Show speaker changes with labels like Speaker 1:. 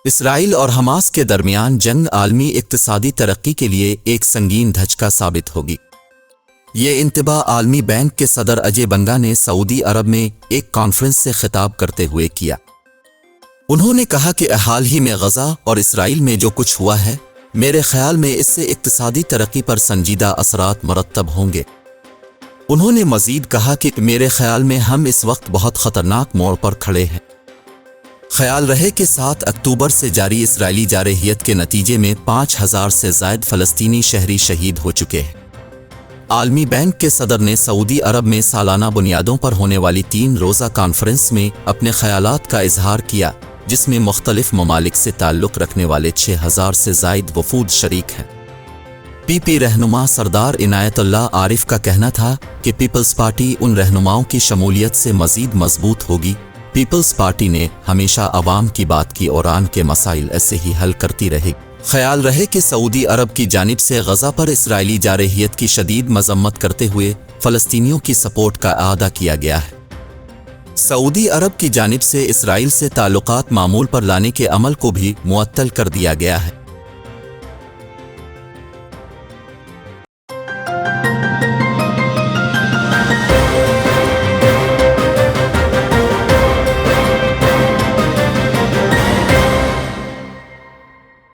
Speaker 1: اسرائیل اور حماس کے درمیان جنگ عالمی اقتصادی ترقی کے لیے ایک سنگین دھچکا ثابت ہوگی۔ یہ انتباہ عالمی بینک کے صدر اجے بنگا نے سعودی عرب میں ایک کانفرنس سے خطاب کرتے ہوئے کیا۔ انہوں نے کہا کہ حال ہی میں غزہ اور اسرائیل میں جو کچھ ہوا ہے، میرے خیال میں اس سے اقتصادی ترقی پر سنجیدہ اثرات مرتب ہوں گے۔ انہوں نے مزید کہا کہ میرے خیال میں ہم اس وقت بہت خطرناک موڑ پر کھڑے ہیں۔ خیال رہے کہ 7 اکتوبر سے جاری اسرائیلی جارحیت کے نتیجے میں 5000 سے زائد فلسطینی شہری شہید ہو چکے ہیں۔ عالمی بینک کے صدر نے سعودی عرب میں سالانہ بنیادوں پر ہونے والی 3 روزہ کانفرنس میں اپنے خیالات کا اظہار کیا، جس میں مختلف ممالک سے تعلق رکھنے والے 6000 سے زائد وفود شریک ہیں۔ پی رہنما سردار عنایت اللہ عارف کا کہنا تھا کہ پیپلز پارٹی ان رہنماؤں کی شمولیت سے مزید مضبوط ہوگی۔ پیپلز پارٹی نے ہمیشہ عوام کی بات کی اور ان کے مسائل ایسے ہی حل کرتی رہے گی۔ خیال رہے کہ سعودی عرب کی جانب سے غزہ پر اسرائیلی جارحیت کی شدید مذمت کرتے ہوئے فلسطینیوں کی سپورٹ کا اعادہ کیا گیا ہے۔ سعودی عرب کی جانب سے اسرائیل سے تعلقات معمول پر لانے کے عمل کو بھی معطل کر دیا گیا ہے۔